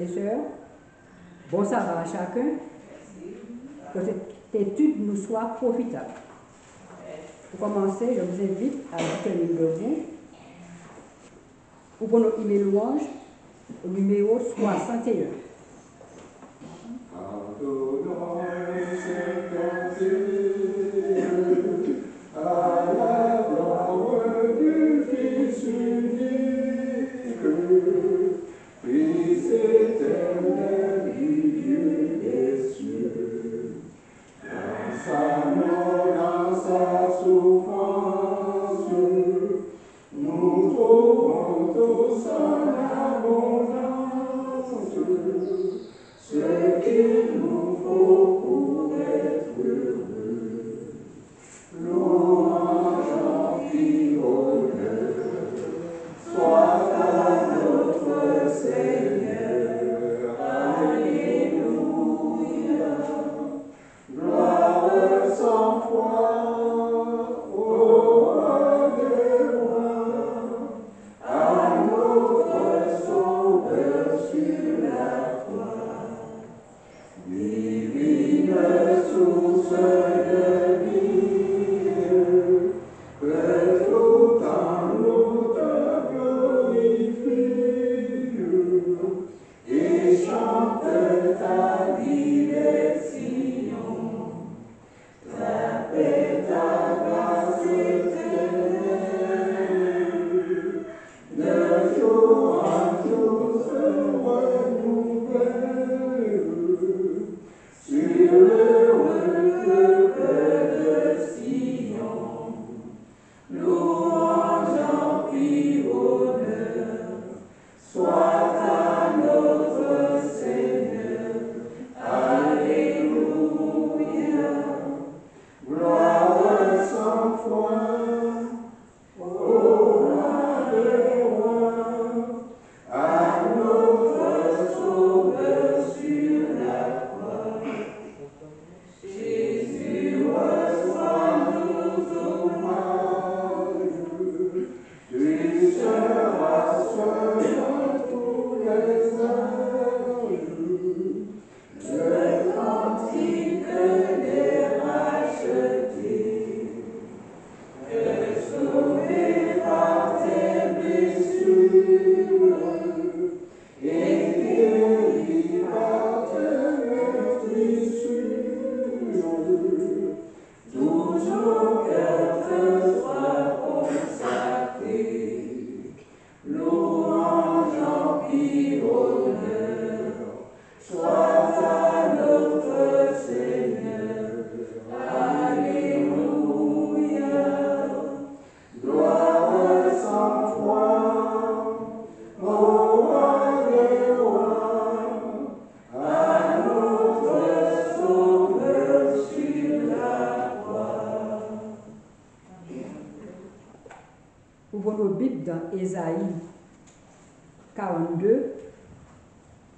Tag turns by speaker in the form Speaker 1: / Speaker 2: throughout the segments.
Speaker 1: et sœurs, bon sabbat à chacun, que cette étude nous soit profitable. Pour commencer, je vous invite à vous tenir debout pour nos emails louanges au numéro 61. Ésaïe 42,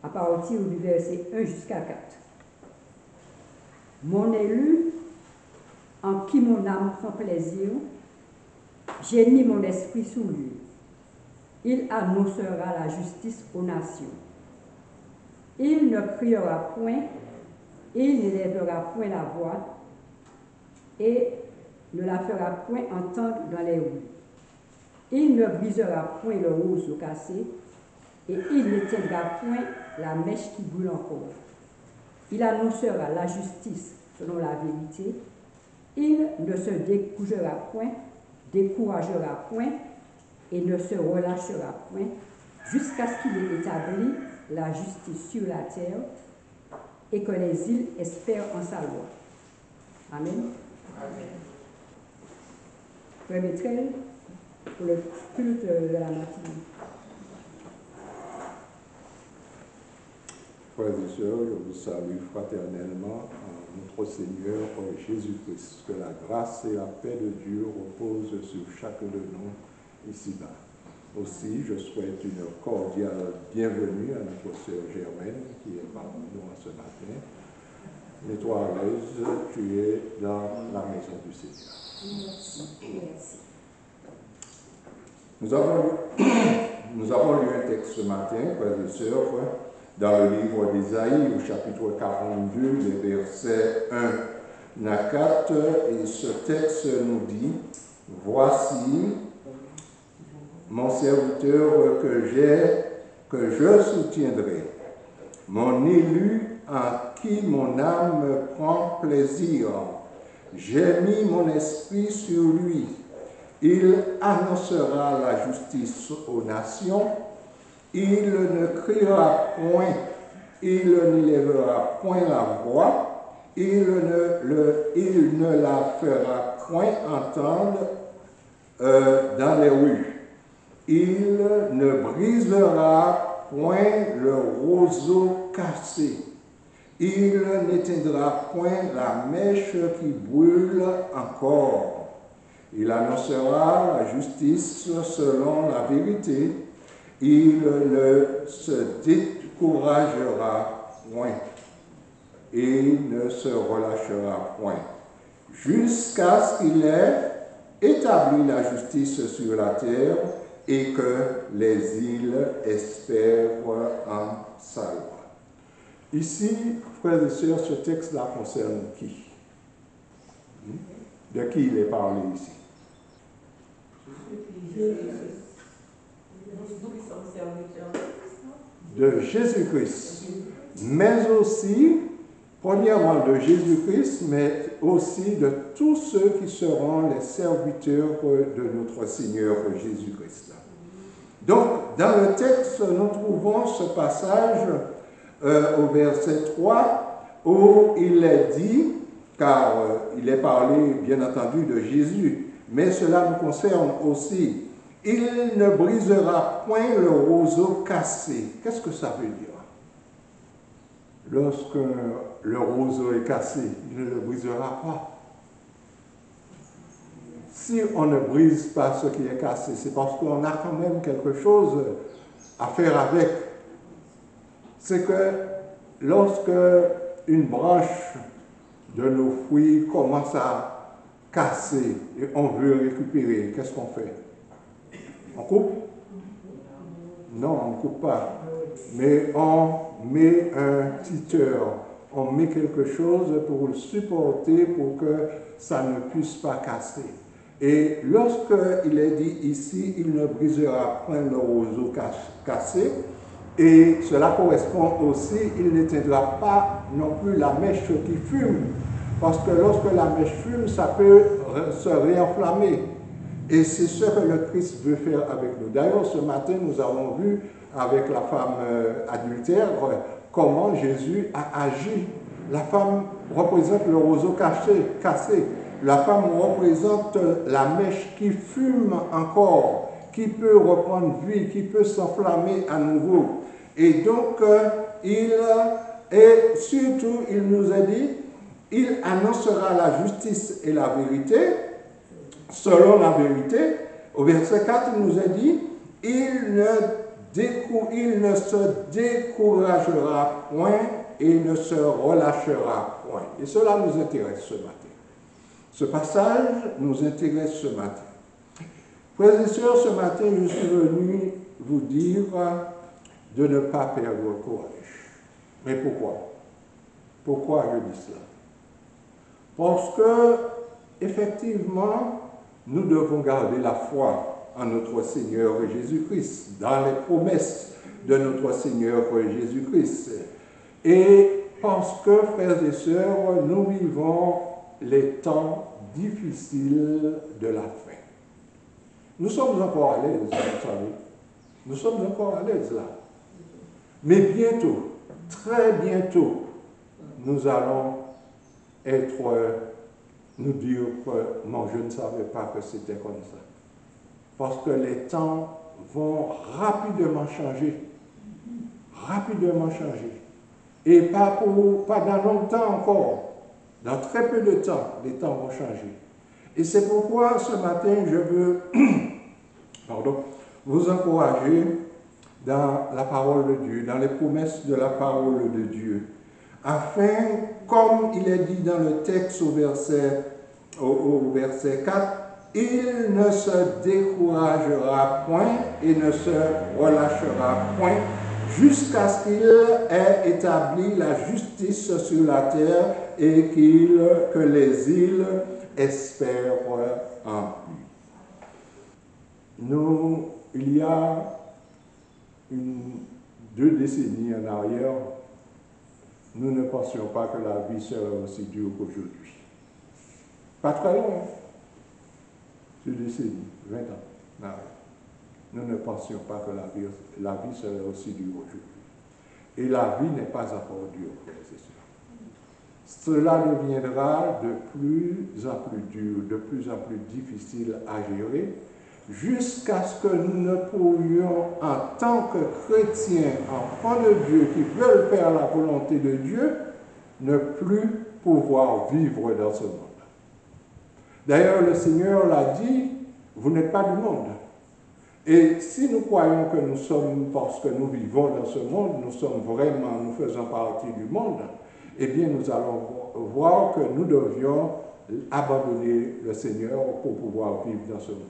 Speaker 1: à partir du verset 1 jusqu'à 4. Mon élu, en qui mon âme prend plaisir, j'ai mis mon esprit sous lui. Il annoncera la justice aux nations. Il ne criera point, il n'élèvera point la voix, et ne la fera point entendre dans les rues. Il ne brisera point le roseau cassé, et il n'éteindra point la mèche qui brûle encore. Il annoncera la justice selon la vérité. Il ne se découragera point, et ne se relâchera point, jusqu'à ce qu'il ait établi la justice sur la terre, et que les îles espèrent en sa loi. Amen. Amen. Frère Métrel, pour le culte de la matinée.
Speaker 2: Frères et sœurs, je vous salue fraternellement en notre Seigneur Jésus-Christ. Que la grâce et la paix de Dieu reposent sur chacun de nous ici-bas. Aussi, je souhaite une cordiale bienvenue à notre sœur Germaine qui est parmi nous ce matin. Mets-toi à l'aise, tu es dans la maison du Seigneur.
Speaker 3: Merci.
Speaker 2: Nous avons lu un texte ce matin, frères et sœurs, dans le livre d'Ésaïe, au chapitre 42, les versets 1 à 4, et ce texte nous dit, « Voici mon serviteur que je soutiendrai, mon élu en qui mon âme prend plaisir. J'ai mis mon esprit sur lui. Il annoncera la justice aux nations. Il ne criera point, il n'élèvera point la voix, il ne la fera point entendre dans les rues. Il ne brisera point le roseau cassé. Il n'éteindra point la mèche qui brûle encore. Il annoncera la justice selon la vérité. Il ne se découragera point et ne se relâchera point, jusqu'à ce qu'il ait établi la justice sur la terre et que les îles espèrent en sa loi. » Ici, frères et sœurs, ce texte-là concerne qui? De qui il est parlé ici? De Jésus-Christ. Mais aussi, premièrement de Jésus-Christ, mais aussi de tous ceux qui seront les serviteurs de notre Seigneur Jésus-Christ. Donc, dans le texte, nous trouvons ce passage au verset 3 où il est dit, car il est parlé bien entendu de Jésus, mais cela nous concerne aussi. Il ne brisera point le roseau cassé. Qu'est-ce que ça veut dire? Lorsque le roseau est cassé, il ne le brisera pas. Si on ne brise pas ce qui est cassé, c'est parce qu'on a quand même quelque chose à faire avec. C'est que lorsque une branche de nos fruits commence à casser et on veut récupérer, qu'est-ce qu'on fait? On coupe? Non, on ne coupe pas. Mais on met un titeur, on met quelque chose pour le supporter pour que ça ne puisse pas casser. Et lorsqu'il est dit ici, il ne brisera point le roseau cassé, et cela correspond aussi, il n'éteindra pas non plus la mèche qui fume, parce que lorsque la mèche fume, ça peut se réenflammer. Et c'est ce que le Christ veut faire avec nous. D'ailleurs, ce matin, nous avons vu avec la femme adultère comment Jésus a agi. La femme représente le roseau cassé. La femme représente la mèche qui fume encore, qui peut reprendre vie, qui peut s'enflammer à nouveau. Et donc, et surtout, il nous a dit, il annoncera la justice et la vérité, selon la vérité. Au verset 4, il nous a dit, il ne se découragera point et ne se relâchera point. Et cela nous intéresse ce matin. Ce passage nous intéresse ce matin. Frères et sœurs, ce matin, je suis venu vous dire de ne pas perdre le courage. Mais pourquoi? Pourquoi je dis cela? Parce que, effectivement, nous devons garder la foi en notre Seigneur Jésus-Christ, dans les promesses de notre Seigneur Jésus-Christ. Et parce que, frères et sœurs, nous vivons les temps difficiles de la fin. Nous sommes encore à l'aise, vous savez. Nous sommes encore à l'aise là. Mais bientôt, très bientôt, nous allons nous dire que non, je ne savais pas que c'était comme ça. Parce que les temps vont rapidement changer. Rapidement changer. Et pas dans longtemps encore. Dans très peu de temps, les temps vont changer. Et c'est pourquoi ce matin, je veux vous encourager dans la parole de Dieu, dans les promesses de la parole de Dieu, afin, comme il est dit dans le texte au verset 4, il ne se découragera point et ne se relâchera point jusqu'à ce qu'il ait établi la justice sur la terre et que les îles espèrent en lui. Il y a 2 décennies en arrière, nous ne pensions pas que la vie serait aussi dure qu'aujourd'hui. Pas très loin, 2 décennies, 20 ans en arrière. Nous ne pensions pas que la vie serait aussi dure aujourd'hui. Et la vie n'est pas encore dure, frères et sœurs. Cela deviendra de plus en plus dur, de plus en plus difficile à gérer, jusqu'à ce que nous ne pourrions, en tant que chrétiens, enfants de Dieu, qui veulent faire la volonté de Dieu, ne plus pouvoir vivre dans ce monde. D'ailleurs, le Seigneur l'a dit, vous n'êtes pas du monde. Et si nous croyons que nous sommes, parce que nous vivons dans ce monde, nous faisons partie du monde, eh bien nous allons voir que nous devions abandonner le Seigneur pour pouvoir vivre dans ce monde.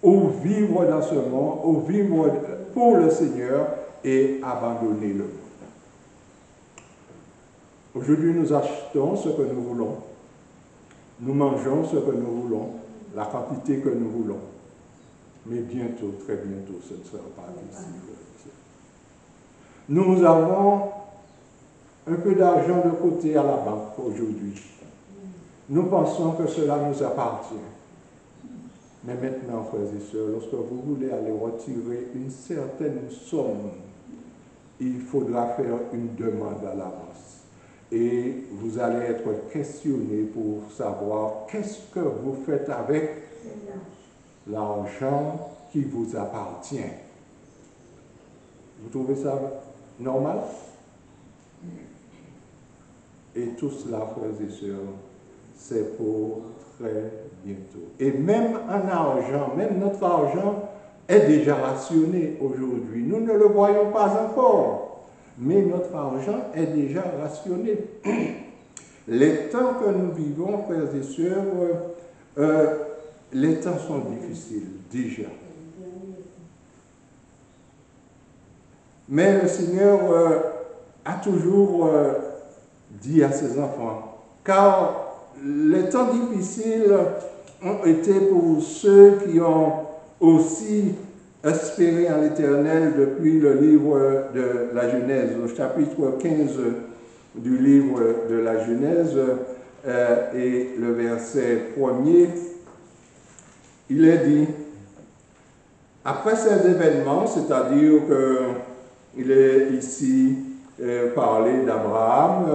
Speaker 2: Ou vivre dans ce monde, ou vivre pour le Seigneur et abandonner le monde. Aujourd'hui, nous achetons ce que nous voulons. Nous mangeons ce que nous voulons, la quantité que nous voulons. Mais bientôt, très bientôt, ce ne sera pas ainsi. Nous avons un peu d'argent de côté à la banque aujourd'hui. Nous pensons que cela nous appartient. Mais maintenant, frères et sœurs, lorsque vous voulez aller retirer une certaine somme, il faudra faire une demande à l'avance. Et vous allez être questionné pour savoir qu'est-ce que vous faites avec l'argent qui vous appartient. Vous trouvez ça normal? Et tout cela, frères et sœurs, c'est pour très bientôt. Et même en argent, même notre argent est déjà rationné aujourd'hui. Nous ne le voyons pas encore, mais notre argent est déjà rationné. Les temps que nous vivons, frères et sœurs, les temps sont difficiles, déjà. Mais le Seigneur a toujours dit à ses enfants, car les temps difficiles ont été pour ceux qui ont aussi espéré en l'Éternel depuis le livre de la Genèse, au chapitre 15 du livre de la Genèse et le verset 1er, il est dit, après ces événements, c'est-à-dire qu'il est ici parlé d'Abraham,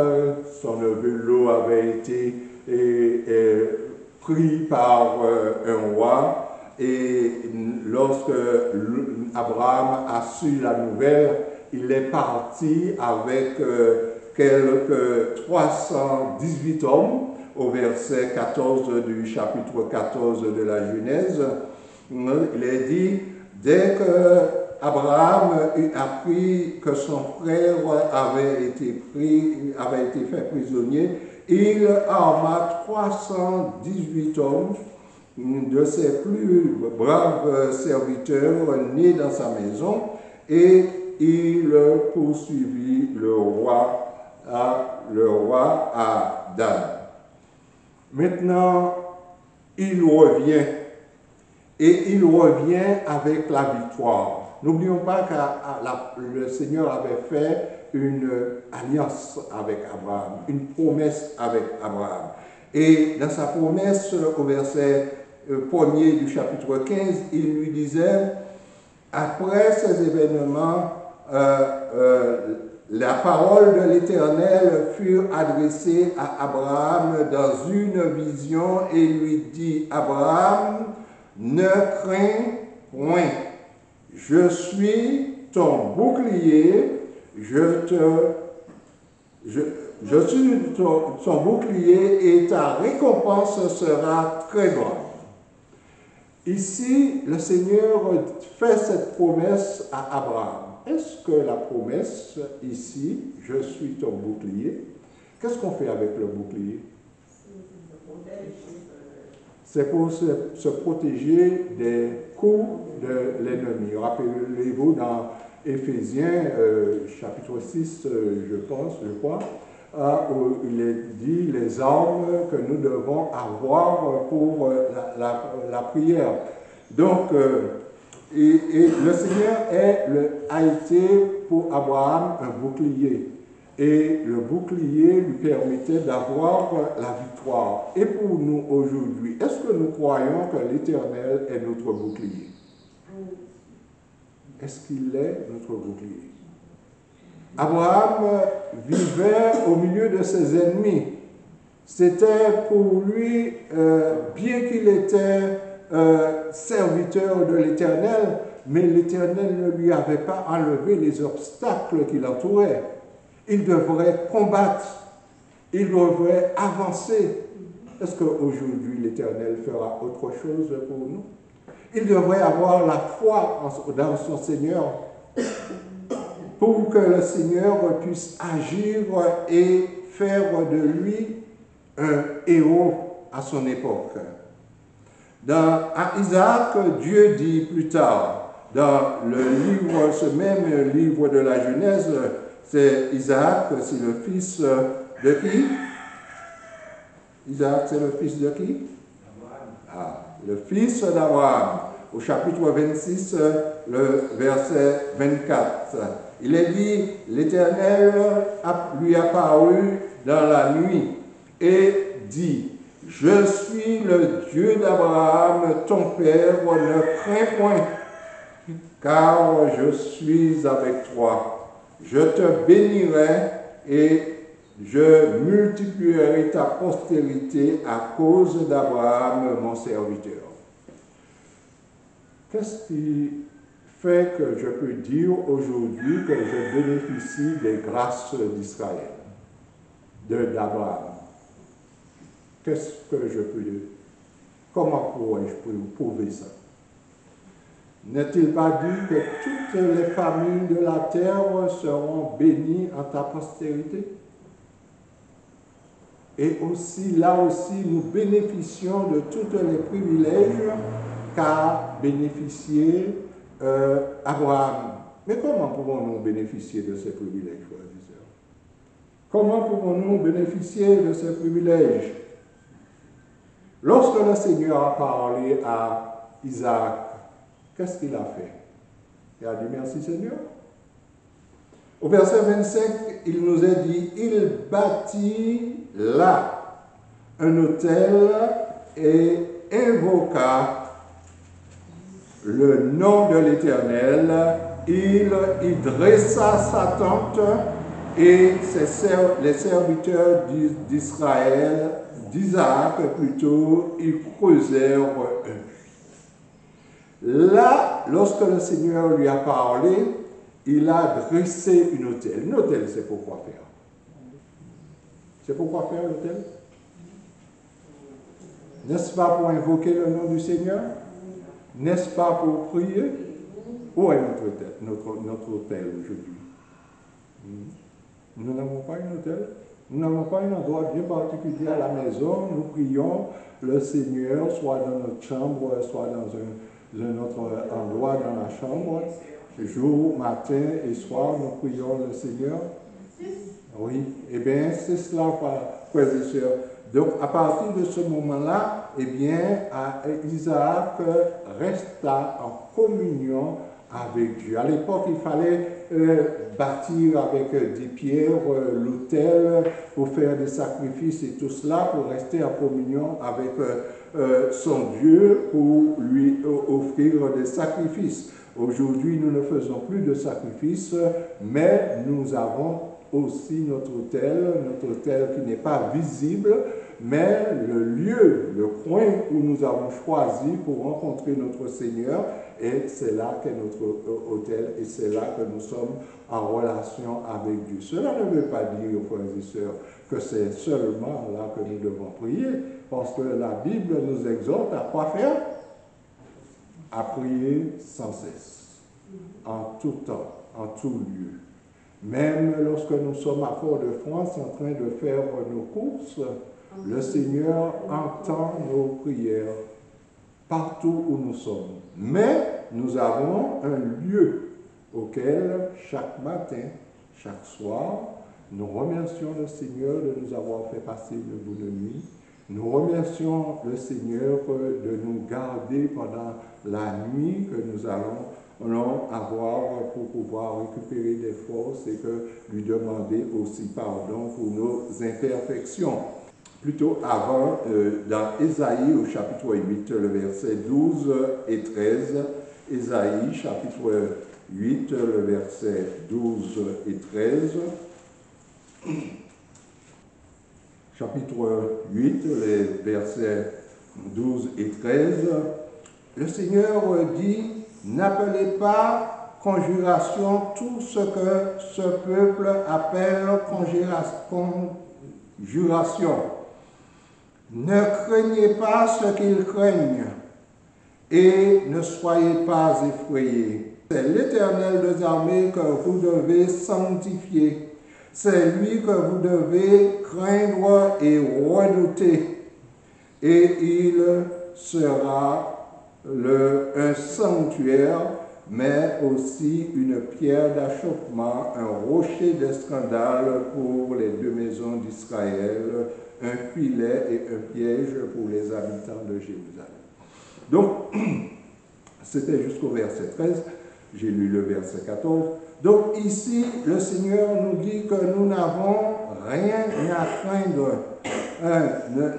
Speaker 2: son neveu Lot avait été pris par un roi, et lorsque Abraham a su la nouvelle, il est parti avec quelques 318 hommes, au verset 14 du chapitre 14 de la Genèse. Il est dit, dès que Abraham eut appris que son frère avait été fait prisonnier, il arma 318 hommes de ses plus braves serviteurs nés dans sa maison, et il poursuivit le roi à Dan. Maintenant, il revient, et il revient avec la victoire. N'oublions pas que le Seigneur avait fait une alliance avec Abraham, une promesse avec Abraham. Et dans sa promesse, au verset 1er du chapitre 15, il lui disait, après ces événements, la parole de l'Éternel fut adressée à Abraham dans une vision et lui dit, Abraham, ne crains point, je suis ton bouclier, je suis ton bouclier et ta récompense sera très grande. Ici, le Seigneur fait cette promesse à Abraham. Est-ce que la promesse ici, je suis ton bouclier, qu'est-ce qu'on fait avec le bouclier? C'est pour se protéger des coups de l'ennemi. Rappelez-vous dans Éphésiens, chapitre 6, je crois, où il est dit les armes que nous devons avoir pour la prière. Donc, et le Seigneur a été pour Abraham un bouclier. Et le bouclier lui permettait d'avoir la victoire. Et pour nous aujourd'hui, est-ce que nous croyons que l'Éternel est notre bouclier? Est-ce qu'il est notre bouclier? Abraham vivait au milieu de ses ennemis. C'était pour lui, bien qu'il était serviteur de l'Éternel, mais l'Éternel ne lui avait pas enlevé les obstacles qui l'entouraient. Il devrait combattre, il devrait avancer. Est-ce qu'aujourd'hui l'Éternel fera autre chose pour nous? Il devrait avoir la foi dans son Seigneur pour que le Seigneur puisse agir et faire de lui un héros à son époque. À Isaac, Dieu dit plus tard, dans ce même livre de la Genèse, c'est Isaac, c'est le fils de qui? Isaac, c'est le fils de qui? Le fils d'Abraham. Au chapitre 26, le verset 24. Il est dit, l'Éternel lui apparut dans la nuit et dit, je suis le Dieu d'Abraham, ton père, ne crains point, car je suis avec toi. Je te bénirai et je multiplierai ta postérité à cause d'Abraham, mon serviteur. Qu'est-ce qui fait que je peux dire aujourd'hui que je bénéficie des grâces d'Israël, d'Abraham? Qu'est-ce que je peux dire? Comment pourrais-je prouver ça? N'est-il pas dit que toutes les familles de la terre seront bénies en ta postérité? Et aussi, là aussi, nous bénéficions de tous les privilèges qu'a bénéficié Abraham. Mais comment pouvons-nous bénéficier de ces privilèges, frères et sœurs? Comment pouvons-nous bénéficier de ces privilèges? Lorsque le Seigneur a parlé à Isaac, qu'est-ce qu'il a fait? Il a dit merci Seigneur. Au verset 25, il nous est dit, il bâtit là un autel et invoqua le nom de l'Éternel. Il y dressa sa tente et les serviteurs d'Israël, d'Isaac plutôt, ils creusèrent un puits. Là, lorsque le Seigneur lui a parlé, il a dressé une autel. Une autel, c'est pour quoi faire? C'est pour quoi faire l'autel? N'est-ce pas pour invoquer le nom du Seigneur? N'est-ce pas pour prier? Où est notre autel aujourd'hui? Nous n'avons pas un autel. Nous n'avons pas un endroit bien particulier à la maison. Nous prions le Seigneur, soit dans notre chambre, soit dans un autre endroit dans la chambre. Jour, matin et soir, nous prions le Seigneur. Oui, eh bien, c'est cela, frères et sœurs. Donc, à partir de ce moment-là, eh bien, Isaac resta en communion avec Dieu. À l'époque, il fallait bâtir avec des pierres l'autel pour faire des sacrifices et tout cela, pour rester en communion avec son Dieu, pour lui offrir des sacrifices. Aujourd'hui, nous ne faisons plus de sacrifices, mais nous avons aussi notre autel qui n'est pas visible, mais le lieu, le coin où nous avons choisi pour rencontrer notre Seigneur, et c'est là qu'est notre autel, et c'est là que nous sommes en relation avec Dieu. Cela ne veut pas dire, frères et sœurs, que c'est seulement là que nous devons prier, parce que la Bible nous exhorte à quoi faire? À prier sans cesse, en tout temps, en tout lieu. Même lorsque nous sommes à Fort-de-France en train de faire nos courses, le Seigneur entend nos prières partout où nous sommes. Mais nous avons un lieu auquel chaque matin, chaque soir, nous remercions le Seigneur de nous avoir fait passer une bonne nuit. Nous remercions le Seigneur de nous garder pendant la nuit que nous allons avoir pour pouvoir récupérer des forces et que lui demander aussi pardon pour nos imperfections. Plutôt avant, dans Ésaïe au chapitre 8, le verset 12 et 13, Ésaïe chapitre 8, le verset 12 et 13, chapitre 8, les versets 12 et 13, le Seigneur dit, n'appelez pas conjuration tout ce que ce peuple appelle conjuration. Ne craignez pas ce qu'ils craignent et ne soyez pas effrayés. C'est l'Éternel des armées que vous devez sanctifier. C'est lui que vous devez craindre et redouter. Et il sera un sanctuaire, mais aussi une pierre d'achoppement, un rocher de scandale pour les deux maisons d'Israël, un filet et un piège pour les habitants de Jérusalem. Donc, c'était jusqu'au verset 13. J'ai lu le verset 14. Donc ici, le Seigneur nous dit que nous n'avons rien à craindre.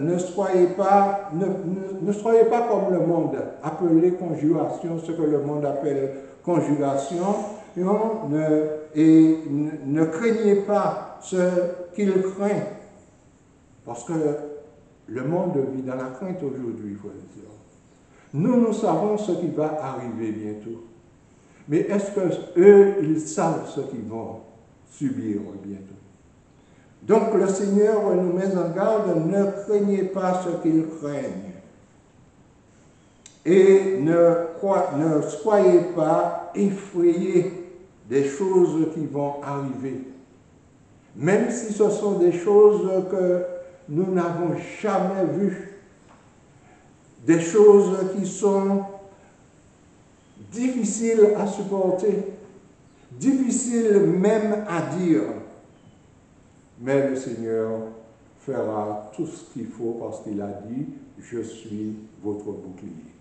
Speaker 2: Ne soyez pas comme le monde, appelez conjuration, ce que le monde appelle conjuration, et ne craignez pas ce qu'il craint. Parce que le monde vit dans la crainte aujourd'hui, frères et sœurs. Nous savons ce qui va arriver bientôt. Mais est-ce qu'eux, ils savent ce qu'ils vont subir bientôt? Donc le Seigneur nous met en garde, ne craignez pas ce qu'ils craignent. Et ne soyez pas effrayés des choses qui vont arriver. Même si ce sont des choses que nous n'avons jamais vues. Des choses qui sont difficiles à supporter, difficiles même à dire. Mais le Seigneur fera tout ce qu'il faut parce qu'il a dit, je suis votre bouclier.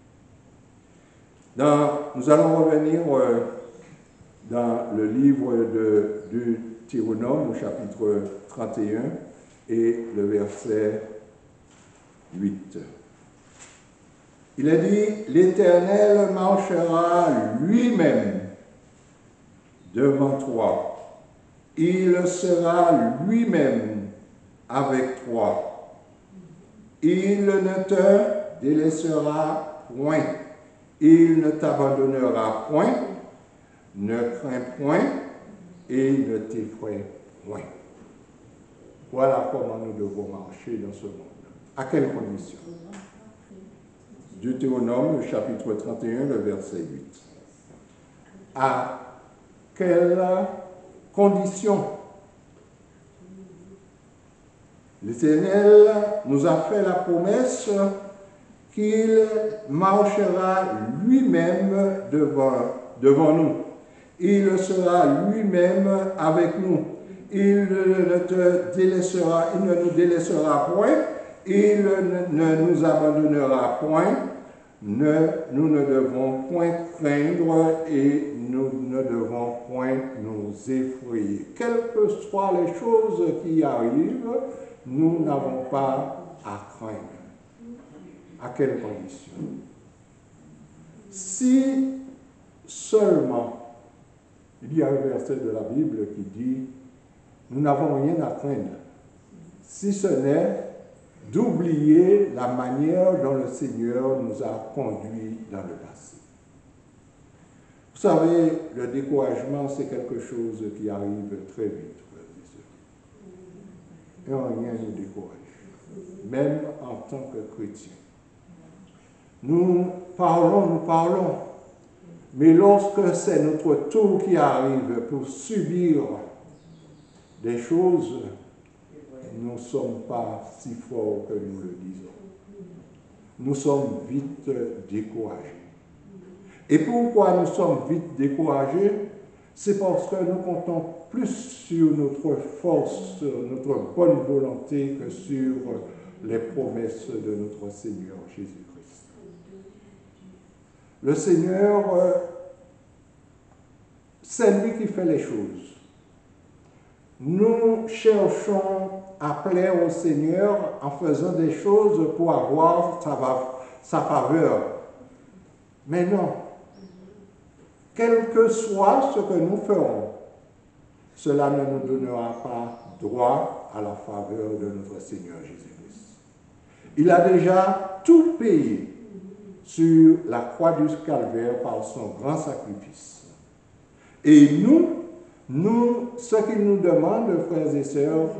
Speaker 2: Nous allons revenir dans le livre du Deutéronome, au chapitre 31, et le verset 8. Il est dit, l'Éternel marchera lui-même devant toi. Il sera lui-même avec toi. Il ne te délaissera point. Il ne t'abandonnera point. Ne crains point et ne t'effraie point. Voilà comment nous devons marcher dans ce monde. À quelles conditions? Deutéronome, chapitre 31, le verset 8. À quelles conditions? L'Éternel nous a fait la promesse qu'il marchera lui-même devant nous. Il sera lui-même avec nous. Il ne te délaissera, il ne nous délaissera point, il ne nous abandonnera point. Nous ne devons point craindre et nous ne devons point nous effrayer. Quelles que soient les choses qui arrivent, nous n'avons pas à craindre. À quelles conditions? Si seulement, il y a un verset de la Bible qui dit, nous n'avons rien à craindre, si ce n'est d'oublier la manière dont le Seigneur nous a conduits dans le passé. Vous savez, le découragement, c'est quelque chose qui arrive très vite, frères et sœurs. Et rien ne nous décourage, même en tant que chrétiens. Nous parlons, mais lorsque c'est notre tour qui arrive pour subir des choses, nous ne sommes pas si forts que nous le disons. Nous sommes vite découragés. Et pourquoi nous sommes vite découragés? c'est parce que nous comptons plus sur notre force, sur notre bonne volonté que sur les promesses de notre Seigneur Jésus-Christ. Le Seigneur, c'est lui qui fait les choses. Nous cherchons à plaire au Seigneur en faisant des choses pour avoir sa faveur. Mais non, quel que soit ce que nous ferons, cela ne nous donnera pas droit à la faveur de notre Seigneur Jésus-Christ. Il a déjà tout payé sur la croix du Calvaire par son grand sacrifice. Et nous, ce qu'il nous demande, frères et sœurs,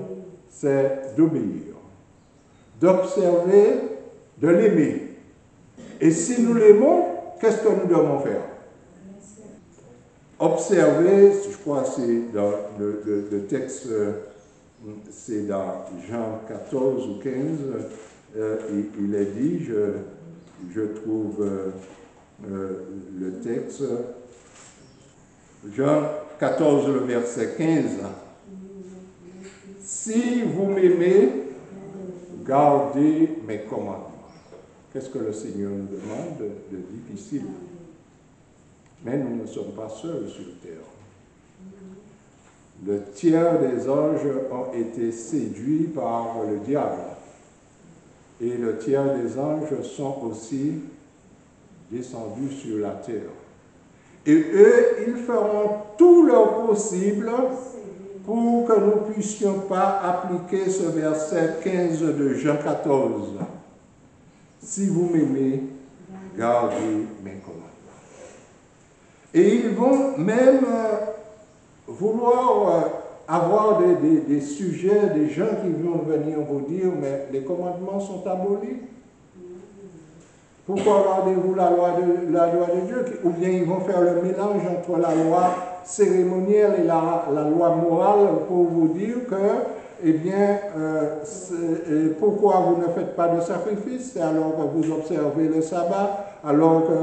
Speaker 2: c'est d'obéir, d'observer, de l'aimer. Et si nous l'aimons, qu'est-ce que nous devons faire? Observer, je crois que c'est dans le texte, c'est dans Jean 14 ou 15, il est dit, je trouve le texte, Jean 14, le verset 15. Si vous m'aimez, gardez mes commandements. Qu'est-ce que le Seigneur nous demande de difficile? Mais nous ne sommes pas seuls sur terre. Le tiers des anges ont été séduits par le diable. Et le tiers des anges sont aussi descendus sur la terre. Et eux, ils feront tout leur possible pour que nous ne puissions pas appliquer ce verset 15 de Jean 14. Si vous m'aimez, gardez mes commandements. Et ils vont même vouloir avoir des sujets, des gens qui vont venir vous dire, mais les commandements sont abolis. Pourquoi gardez-vous la loi de Dieu? Ou bien ils vont faire le mélange entre la loi cérémonielle et la loi morale pour vous dire que, eh bien, pourquoi vous ne faites pas de sacrifice alors que vous observez le sabbat, alors que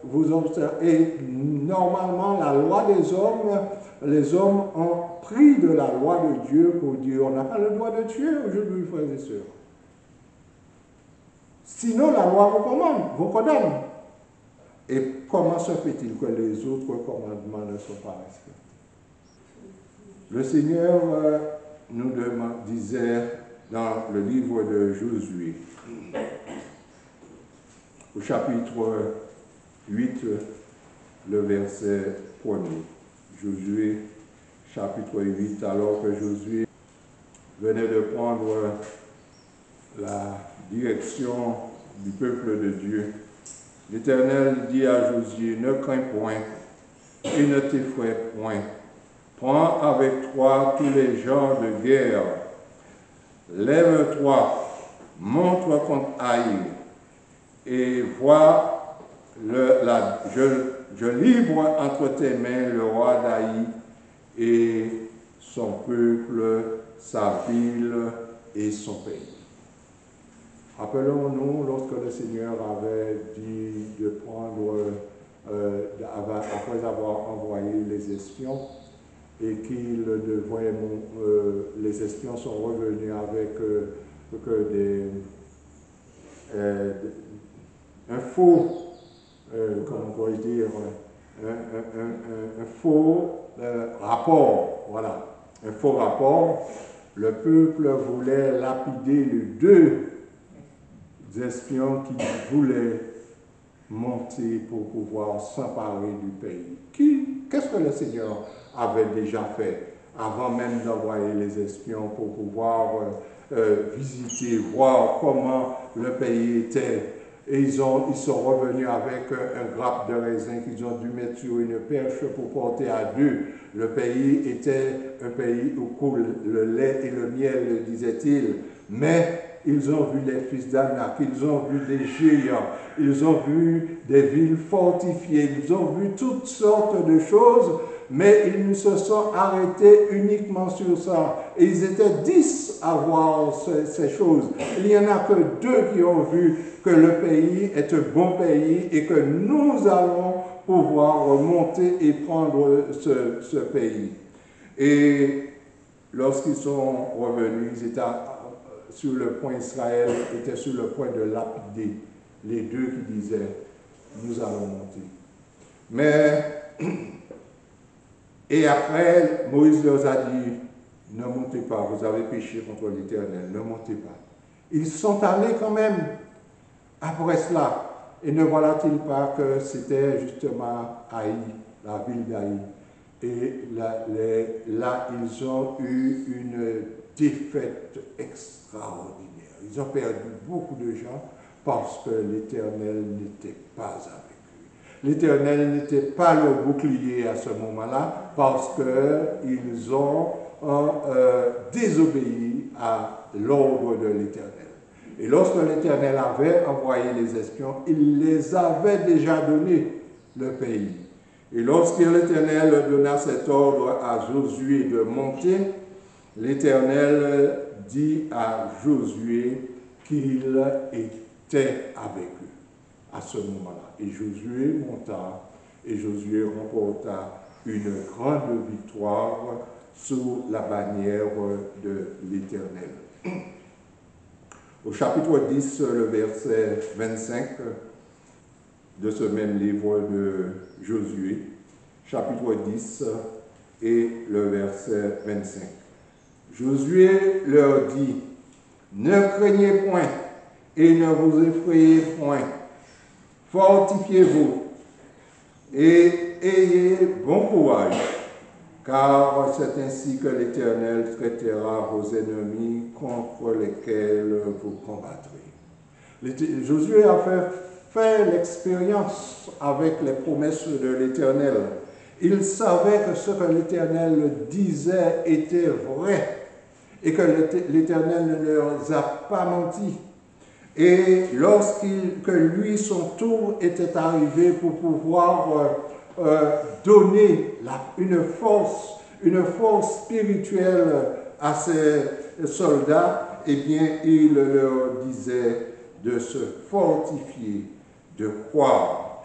Speaker 2: vous observez. Et normalement, la loi des hommes, les hommes ont pris de la loi de Dieu pour dire on n'a pas le droit de tuer aujourd'hui, frères et sœurs. Sinon, la loi vous commande, vous condamne. Et comment se fait-il que les autres commandements ne sont pas respectés? Le Seigneur nous disait dans le livre de Josué, au chapitre 8, le verset 1er. Josué, chapitre 8, alors que Josué venait de prendre la direction du peuple de Dieu, l'Éternel dit à Josué, ne crains point et ne t'effraie point. Prends avec toi tous les gens de guerre. Lève-toi, monte contre Haï, et vois, je livre entre tes mains le roi d'Haï et son peuple, sa ville et son pays. Rappelons-nous, lorsque le Seigneur avait dit de prendre, après avoir envoyé les espions, et qu'ils devraient, les espions sont revenus avec un faux, comment pourrais-je dire, un faux rapport, voilà, un faux rapport. Le peuple voulait lapider les deux espions qui voulaient monter pour pouvoir s'emparer du pays. Qu'est-ce que le Seigneur avait déjà fait avant même d'envoyer les espions pour pouvoir visiter, voir comment le pays était? Et ils sont revenus avec un grappe de raisin qu'ils ont dû mettre sur une perche pour porter à deux. Le pays était un pays où coule le lait et le miel, disait-il. Mais ils ont vu les fils d'Anak, ils ont vu des géants, ils ont vu des villes fortifiées, ils ont vu toutes sortes de choses, mais ils se sont arrêtés uniquement sur ça. Et ils étaient 10 à voir ces choses. Il n'y en a que 2 qui ont vu que le pays est un bon pays et que nous allons pouvoir monter et prendre ce pays. Et lorsqu'ils sont revenus, ils étaient sur le point, Israël était sur le point de lapider les deux qui disaient, nous allons monter. Mais, et après, Moïse leur a dit, ne montez pas, vous avez péché contre l'Éternel, ne montez pas. Ils sont allés quand même après cela. Et ne voilà-t-il pas que c'était justement Haï, la ville d'Haï. Et là, ils ont eu une défaite extraordinaire. Ils ont perdu beaucoup de gens parce que l'Éternel n'était pas avec eux. L'Éternel n'était pas leur bouclier à ce moment-là parce qu'ils ont désobéi à l'ordre de l'Éternel. Et lorsque l'Éternel avait envoyé les espions, il les avait déjà donné le pays. Et lorsque l'Éternel donna cet ordre à Josué de monter, l'Éternel dit à Josué qu'il était avec eux à ce moment-là. Et Josué monta, et Josué remporta une grande victoire sous la bannière de l'Éternel. Au chapitre 10, le verset 25 de ce même livre de Josué, chapitre 10 et le verset 25. Josué leur dit, ne craignez point et ne vous effrayez point, fortifiez-vous et ayez bon courage, car c'est ainsi que l'Éternel traitera vos ennemis contre lesquels vous combattrez. Josué a fait l'expérience avec les promesses de l'Éternel. Il savait que ce que l'Éternel disait était vrai et que l'Éternel ne leur a pas menti. Et lorsque lui, son tour était arrivé pour pouvoir donner une force spirituelle à ses soldats, eh bien, il leur disait de se fortifier, de croire.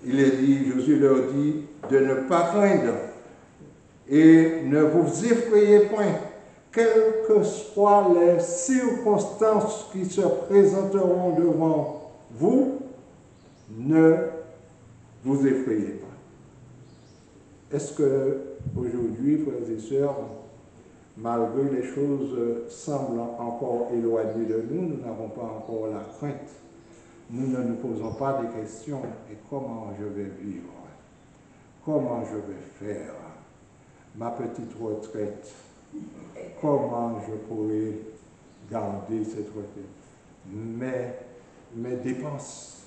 Speaker 2: Josué leur dit de ne pas craindre et ne vous effrayez point, quelles que soient les circonstances qui se présenteront devant vous, ne vous effrayez pas. Est-ce que aujourd'hui, frères et sœurs, malgré les choses semblant encore éloignées de nous, nous n'avons pas encore la crainte. Nous ne nous posons pas des questions. Et comment je vais vivre? Comment je vais faire ma petite retraite? Comment je pourrai garder cette retraite? Mes dépenses,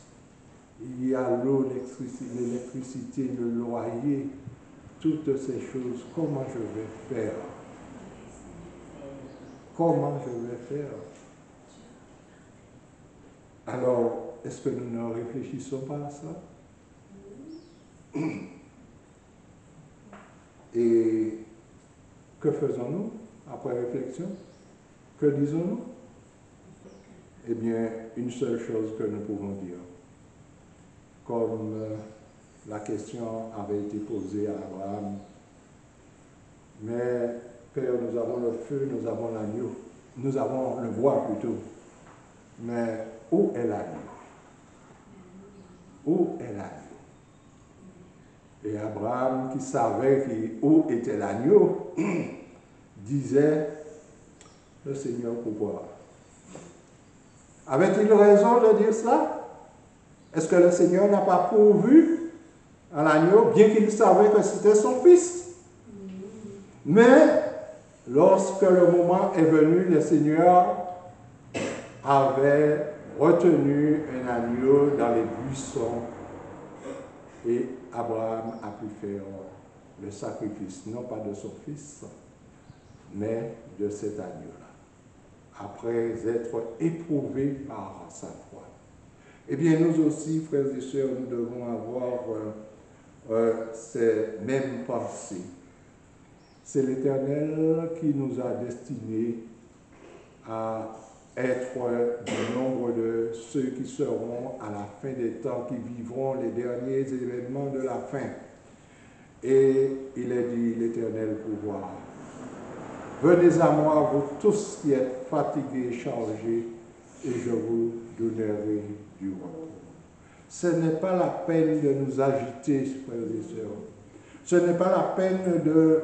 Speaker 2: il y a l'eau, l'électricité, le loyer, toutes ces choses. Comment je vais faire? Comment je vais faire? Alors, est-ce que nous ne réfléchissons pas à ça? Et que faisons-nous après réflexion? Que disons-nous? Eh bien, une seule chose que nous pouvons dire. Comme la question avait été posée à Abraham. Mais, Père, nous avons le feu, nous avons l'agneau. Nous avons le bois plutôt. Mais où est l'agneau? Où est l'agneau? Et Abraham, qui savait où était l'agneau, disait, le Seigneur pourvoira. Avait-il raison de dire cela? Est-ce que le Seigneur n'a pas pourvu à l'agneau, bien qu'il savait que c'était son fils? Mais, lorsque le moment est venu, le Seigneur avait retenu un agneau dans les buissons et Abraham a pu faire le sacrifice, non pas de son fils, mais de cet agneau-là, après être éprouvé par sa foi. Eh bien, nous aussi, frères et sœurs, nous devons avoir ces mêmes pensées. C'est l'Éternel qui nous a destinés à être du nombre de ceux qui seront à la fin des temps, qui vivront les derniers événements de la fin. Et il est dit, l'Éternel pouvoir. Venez à moi, vous tous qui êtes fatigués et chargés, et je vous donnerai du repos. Ce n'est pas la peine de nous agiter, frères et sœurs. Ce n'est pas la peine de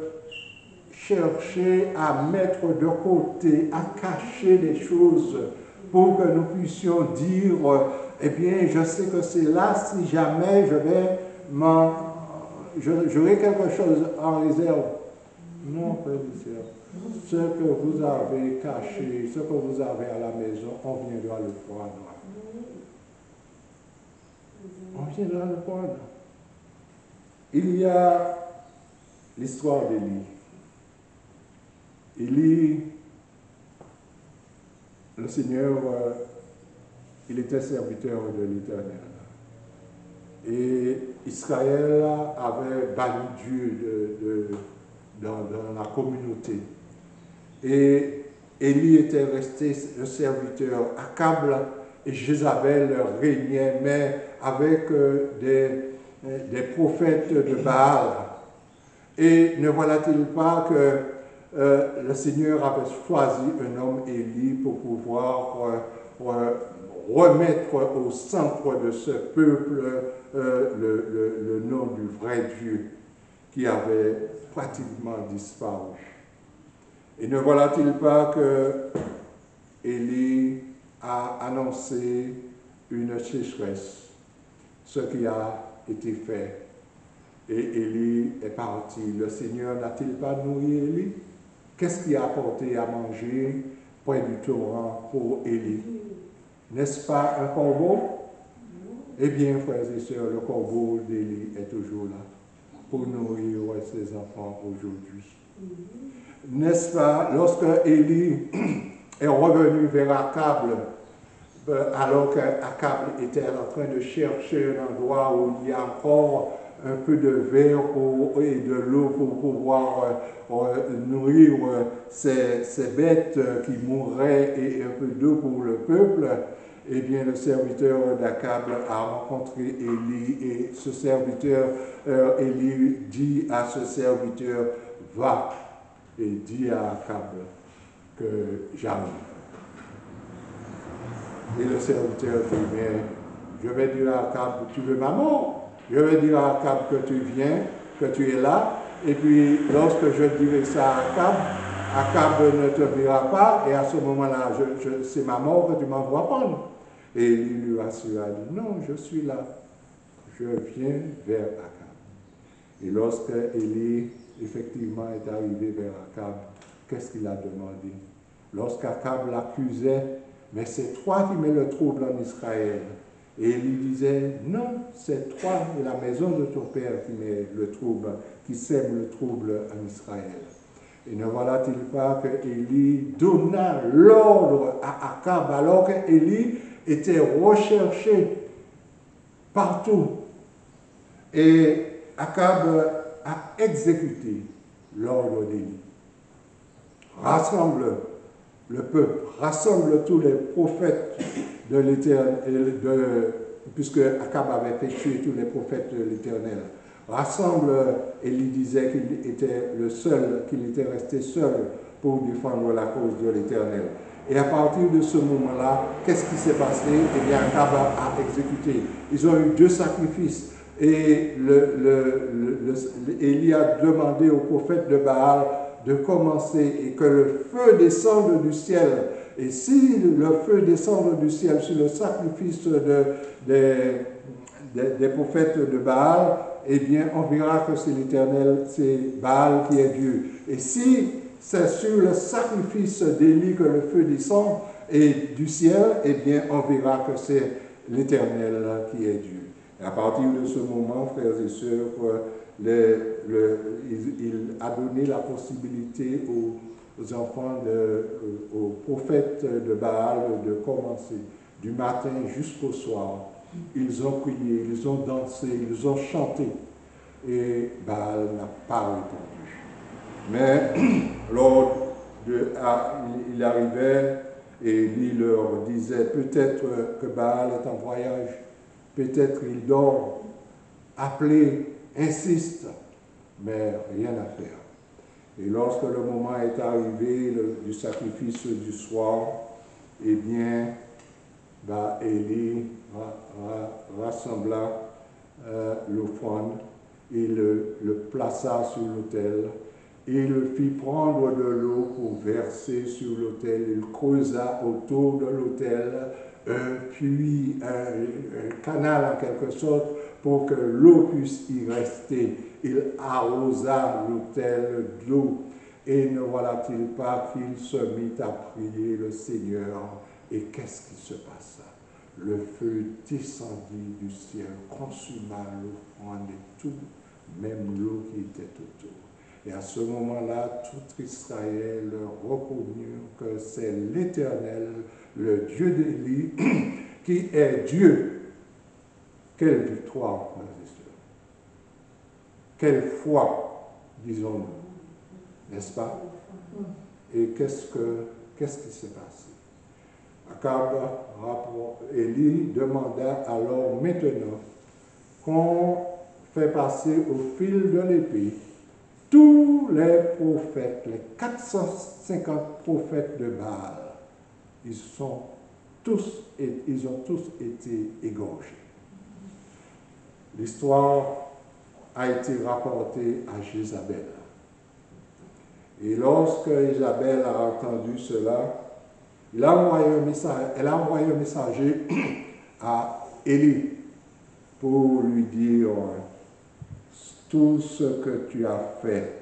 Speaker 2: chercher à mettre de côté, à cacher des choses pour que nous puissions dire, eh bien, je sais que c'est là, si jamais j'aurai quelque chose en réserve. Non, frères et sœurs. Ce que vous avez caché, ce que vous avez à la maison, on viendra le prendre. On viendra le prendre. Il y a l'histoire d'Élie. Élie, le Seigneur, il était serviteur de l'Éternel. Et Israël avait banni Dieu dans la communauté. Et Élie était resté le serviteur. Akab et Jézabel régnaient, mais avec des prophètes de Baal. Et ne voilà-t-il pas que le Seigneur avait choisi un homme, Élie, pour pouvoir remettre au centre de ce peuple le nom du vrai Dieu qui avait pratiquement disparu. Et ne voilà-t-il pas que Élie a annoncé une sécheresse, ce qui a été fait. Et Élie est parti. Le Seigneur n'a-t-il pas nourri Élie? Qu'est-ce qui a apporté à manger près du torrent pour Élie? N'est-ce pas un corbeau? Eh bien, frères et sœurs, le corbeau d'Élie est toujours là pour nourrir ses enfants aujourd'hui. N'est-ce pas, lorsque Élie est revenu vers Akab, alors qu'Akab était en train de chercher un endroit où il y a encore un peu de verre et de l'eau pour pouvoir nourrir ces bêtes qui mourraient et un peu d'eau pour le peuple, eh bien le serviteur d'Akab a rencontré Élie et ce serviteur, Élie dit à ce serviteur, va et dis à Akab que j'arrive. Et le serviteur dit, mais je vais dire à Akab, tu veux ma mort? Je vais dire à Akab que tu viens, que tu es là, et puis lorsque je dirai ça à Akab, Akab ne te verra pas, et à ce moment-là, c'est ma mort que tu m'envoies prendre. Et il lui assura, dit, non, je suis là, je viens vers Akab. Et lorsque Élie, effectivement, est arrivé vers Akab, qu'est-ce qu'il a demandé? Lorsqu'Akab l'accusait, mais c'est toi qui mets le trouble en Israël. Et il lui disait, non, c'est toi et la maison de ton père qui met le trouble, qui sème le trouble en Israël. Et ne voilà-t-il pas que Élie donna l'ordre à Akab alors qu'Élie était recherché partout. Et Akab a exécuté l'ordre d'Élie. Rassemble le peuple, rassemble tous les prophètes de l'Éternel, puisque Akab avait fait tuer tous les prophètes de l'Éternel. Rassemble, Élie disait qu'il était le seul, qu'il était resté seul pour défendre la cause de l'Éternel. Et à partir de ce moment-là, qu'est-ce qui s'est passé? Eh bien, Akab a exécuté. Ils ont eu 2 sacrifices. Et Élie a demandé aux prophètes de Baal de commencer et que le feu descende du ciel. Et si le feu descend du ciel sur le sacrifice des prophètes de Baal, eh bien, on verra que c'est l'Éternel, c'est Baal qui est Dieu. Et si c'est sur le sacrifice d'Élie que le feu descend et du ciel, eh bien, on verra que c'est l'Éternel qui est Dieu. Et à partir de ce moment, frères et sœurs, il a donné la possibilité aux enfants, aux prophètes de Baal de commencer du matin jusqu'au soir. Ils ont prié, ils ont dansé, ils ont chanté. Et Baal n'a pas répondu. Mais il arrivait, Et Élie leur disait, peut-être que Baal est en voyage, peut-être il dort, appelez, insiste, mais rien à faire. Et lorsque le moment est arrivé du sacrifice du soir, eh bien, Élie rassembla l'offrande, il le plaça sur l'autel, il fit prendre de l'eau pour verser sur l'autel, il creusa autour de l'autel un puits, un canal en quelque sorte, pour que l'eau puisse y rester. Il arrosa l'autel d'eau, et ne voilà-t-il pas qu'il se mit à prier le Seigneur. Et qu'est-ce qui se passa? Le feu descendit du ciel, consuma l'offrande et tout, même l'eau qui était autour. Et à ce moment-là, tout Israël reconnut que c'est l'Éternel, le Dieu d'Élie, qui est Dieu. Quelle victoire, frères et sœurs! Quelle foi, disons-nous, n'est-ce pas? Et qu'est-ce qui s'est passé? Akab, Élie demanda alors maintenant qu'on fait passer au fil de l'épée tous les prophètes, les 450 prophètes de Baal. Ils ont tous été égorgés. L'histoire a été rapportée à Jézabel. Et lorsque Jézabel a entendu cela, elle a envoyé un messager à Élie pour lui dire tout ce que tu as fait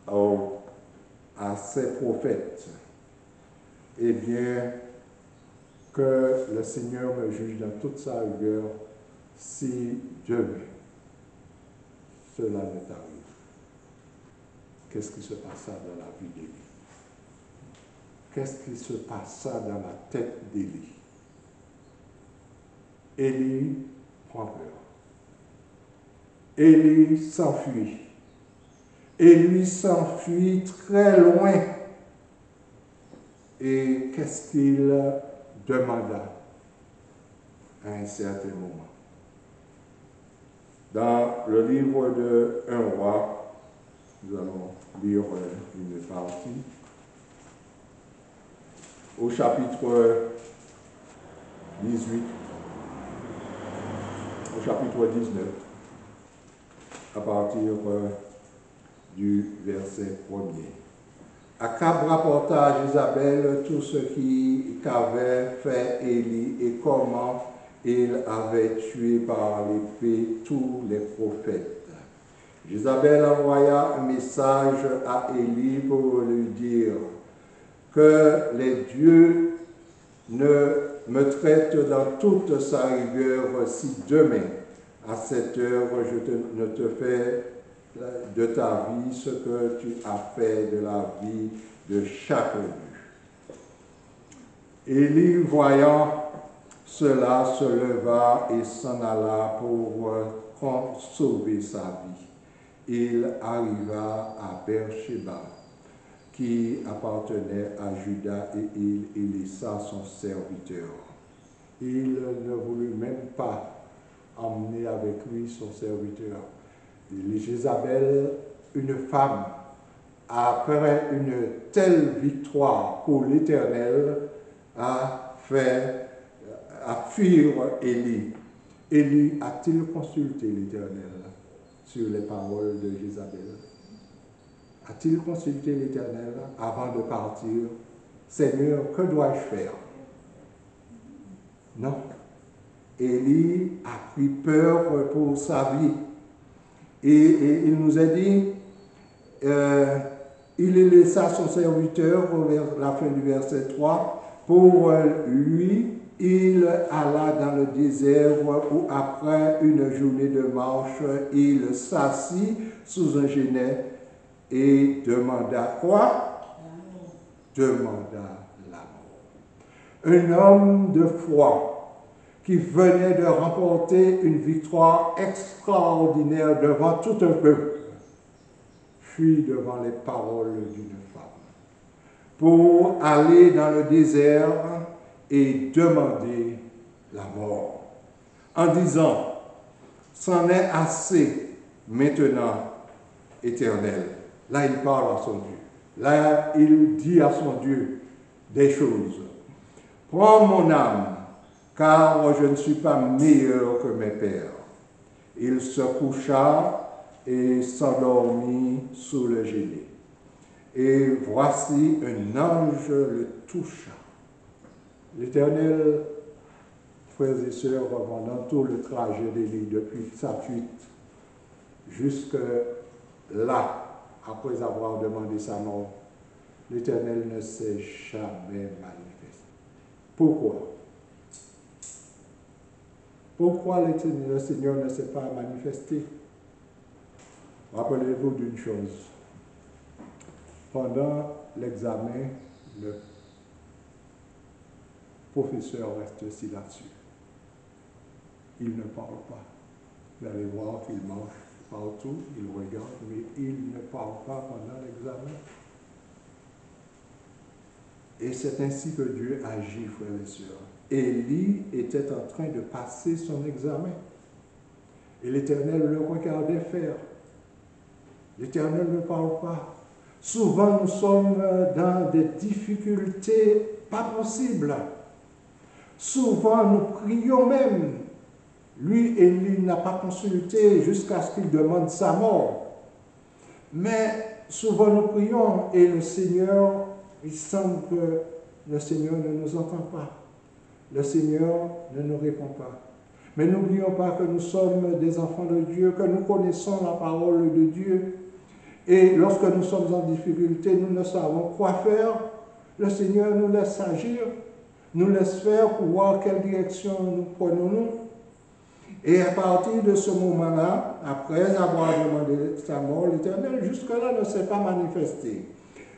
Speaker 2: à ces prophètes. Eh bien, que le Seigneur me juge dans toute sa rigueur si demain cela ne t'arrive. Qu'est-ce qui se passa dans la vie d'Élie? Qu'est-ce qui se passa dans la tête d'Élie? Élie prend peur. Élie s'enfuit. Élie s'enfuit très loin. Et qu'est-ce qu'il demanda à un certain moment? Dans le livre de 1 roi, nous allons lire une partie. Au chapitre 18, au chapitre 19, à partir du verset 1er. Akab rapporta à Jézabel tout ce qu'avait fait Élie et comment il avait tué par l'épée tous les prophètes. Jézabel envoya un message à Élie pour lui dire que les dieux ne me traitent dans toute sa rigueur si demain, à cette heure, je ne te fais de ta vie ce que tu as fait de la vie de chaque dieu. Élie, voyant cela, se leva et s'en alla pour sauver sa vie. Il arriva à Beersheba, qui appartenait à Juda, et il laissa son serviteur. Il ne voulut même pas emmener avec lui son serviteur. Jézabel, une femme, après une telle victoire pour l'Éternel, a fuir Élie. Élie a-t-il consulté l'Éternel sur les paroles de Jézabel? A-t-il consulté l'Éternel avant de partir? Seigneur, que dois-je faire? Non. Élie a pris peur pour sa vie. Et il nous a dit, il laissa son serviteur, vers la fin du verset 3, pour lui, il alla dans le désert où après une journée de marche, il s'assit sous un genêt et demanda quoi? Demanda l'amour. Un homme de foi qui venait de remporter une victoire extraordinaire devant tout un peuple, fuit devant les paroles d'une femme. pour aller dans le désert et demander la mort, en disant, c'en est assez maintenant, Éternel. Là, il parle à son Dieu. Là, il dit à son Dieu des choses. Prends mon âme, car je ne suis pas meilleur que mes pères. Il se coucha et s'endormit sous le genet. Et voici un ange le toucha. L'Éternel, frères et sœurs, pendant tout le trajet d'Élie, depuis sa fuite, jusque là, après avoir demandé sa mort, l'Éternel ne s'est jamais manifesté. Pourquoi? Pourquoi le Seigneur ne s'est pas manifesté? Rappelez-vous d'une chose. Pendant l'examen, le professeur reste silencieux. Il ne parle pas. Vous allez voir qu'il marche partout, il regarde, mais il ne parle pas pendant l'examen. Et c'est ainsi que Dieu agit, frères et sœurs. Élie était en train de passer son examen. Et l'Éternel le regardait faire. L'Éternel ne parle pas. Souvent, nous sommes dans des difficultés pas possibles. Souvent, nous prions même. Lui, Élie n'a pas consulté jusqu'à ce qu'il demande sa mort. Mais souvent, nous prions et le Seigneur, il semble que le Seigneur ne nous entend pas. Le Seigneur ne nous répond pas. Mais n'oublions pas que nous sommes des enfants de Dieu, que nous connaissons la parole de Dieu. Et lorsque nous sommes en difficulté, nous ne savons quoi faire. Le Seigneur nous laisse agir, nous laisse faire pour voir quelle direction nous prenons-nous. Et à partir de ce moment-là, après avoir demandé sa mort, l'Éternel jusque-là ne s'est pas manifesté.